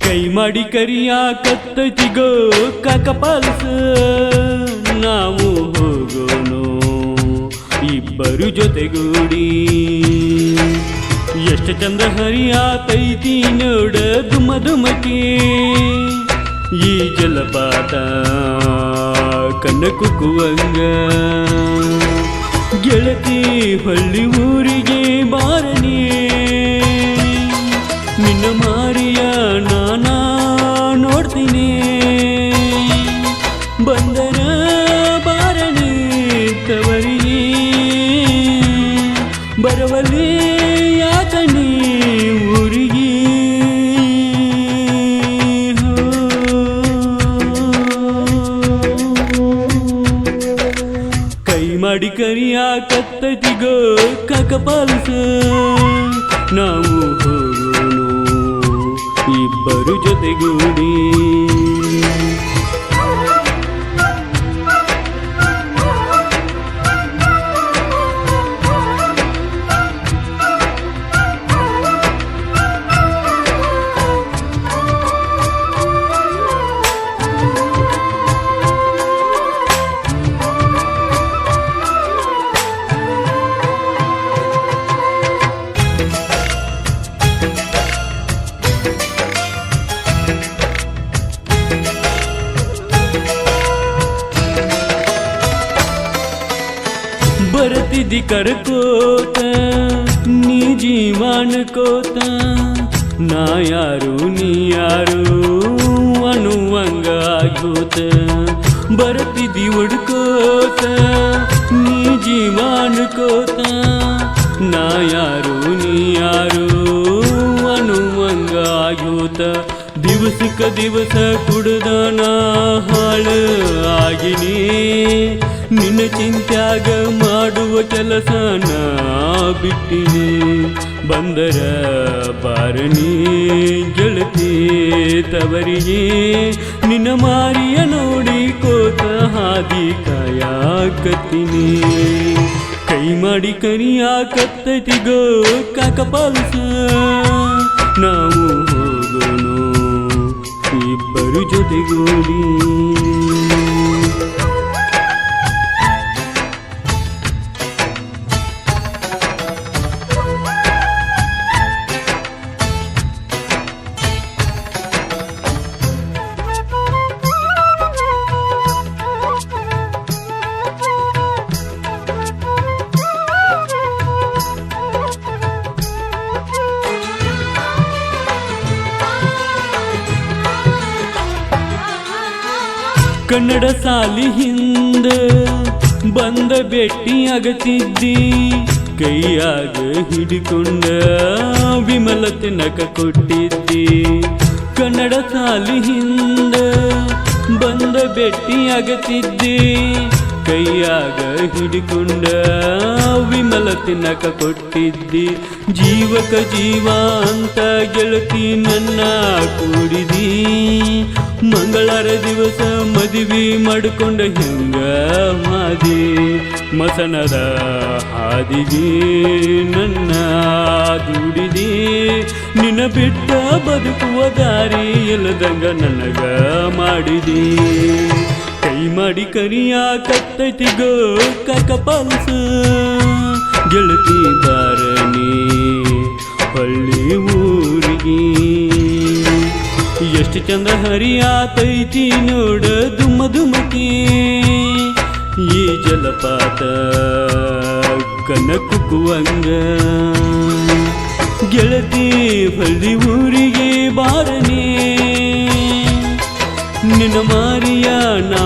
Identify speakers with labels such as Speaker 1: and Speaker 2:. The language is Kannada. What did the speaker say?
Speaker 1: ಕೈ ಮಾಡಿ ಕರಿಯಾಕತ್ತೈತಿಗೋ ಕಾಕ ಪಾಲ್ಸ ನಾವು ಹೋಗೋನು ಇಬ್ಬರು ಜೊತೆಗೂಡಿ ಎಷ್ಟು ಚಂದ ಹರಿಯಾತೈತಿ ನೋಡ ದುಮ ದುಮಕಿ ಈ ಜಲಪಾತ ಕಣ್ಣ ಕುಕ್ಕುವಂಗ ಗೆಳತಿ ಹಳ್ಳಿ ಊರಿಗೆ ಬಾರನಿ ನಿನ್ನ ಮಾರಿಯ ನಾನಾ ನೋಡ್ತೀನಿ ಬಂದರ ಬಾರಣಿ ತವರಿಗೆ ಬರವಲ್ಲಿ ಯಾಕನಿ ಊರಿಗೆ ಕೈ ಮಾಡಿ ಕರಿಯಾಕತ್ತೈತಿಗೋ ಕಾಕ ಪಾಲ್ಸ ನಾವು ಹೋಗೋನು ಇಬ್ಬರು ಜೊತೆಗೂಡಿ ಬರತಿದ್ದಿ ಕರ್ಕೋತ ನೀ ಜೀವಾನ್ಕೋತ ನಾ ಯಾರು ನೀ ಯಾರು ಅನ್ನುವಂಗ ಆಗೋತ ಬರತಿದ್ದಿ ಹುಡ್ಕೋತ ನೀ ಜೀವಾನ್ಕೋತ ನಾ ಯಾರು ನೀ ಯಾರು ಅನ್ನುವಂಗ ಆಗೋತ ದಿವಸಕ್ಕ ದಿವಸ ಕುಡ್ದ ನಾ ಹಾಳು ಆಗಿನಿ ನಿನ್ನ ಚಿಂತ್ಯಾಗ ಮಾಡುವ ಕೆಲಸ ನಾ ಬಿಟ್ಟಿನಿ ಬಂದರ ಬಾರನಿ ಗೆಳತಿ ತವರಿಗೆ ನಿನ್ನ ಮಾರಿಯ ನೋಡಿ ಕೋತ ಹಾದಿ ಕಾಯಾಕತ್ತೀನಿ ಕೈ ಮಾಡಿ ಕರಿಯಾಕತ್ತೈತಿಗೋ ಕಾಕ ಪಾಲ್ಸ ನಾವು ಹೋಗೋನು ಇಬ್ಬರು ಜೊತೆಗೂಡಿ ಕನ್ನಡ ಸಾಲಿ ಹಿಂದ ಬಂದ ಭೇಟಿಯಾಗತಿದ್ದಿ ಕೈಯಾಗ ಹಿಡಿಕೊಂಡ ವಿಮಲತೆ ನಕ ಕೊಟ್ಟಿದ್ದಿ ಕನ್ನಡ ಸಾಲಿ ಹಿಂದ ಬಂದ ಭೇಟಿಯಾಗತಿದ್ದಿ ಕೈಯಾಗ ಹಿಡಿಕೊಂಡ ವಿಮಲತೆ ನಕ ಕೊಟ್ಟಿದ್ದಿ ಜೀವಕ ಜೀವ ಅಂತ ಗೆಳತಿ ನನ್ನ ಕೂಡಿದಿ ಮಂಗಳಾರ ದಿವಸ ಮದುವೆ ಮಾಡಿಕೊಂಡ ಹೆಂಗ ಮಾದಿ ಮಸನದ ಹಾದಿಗೆ ನನ್ನ ದುಡಿದಿ ನಿನ್ನ ಬಿಟ್ಟ ಬದುಕುವ ದಾರಿ ಇಲ್ಲದಂಗ ನನಗ ಮಾಡಿದಿ ಕೈ ಮಾಡಿ ಕರಿಯಾಕತ್ತೈತಿಗೋ ಕಾಕ ಪಾಲ್ಸ ಗೆಳತಿ ಬಾರನಿ ಹಳ್ಳಿ ಊರಿಗೆ ಎಷ್ಟು ಚಂದ ಹರಿಯಾತೈತಿ ನೋಡ ದುಮ್ಮ ದುಮಕಿ ಈ ಜಲಪಾತ ಕನ ಕುಕ್ಕುವಂಗ ಗೆಳತಿ ಹಳ್ಳಿ ಊರಿಗೆ ಬಾರನೆ ನಿನ್ನ ಮಾರಿಯ ನಾ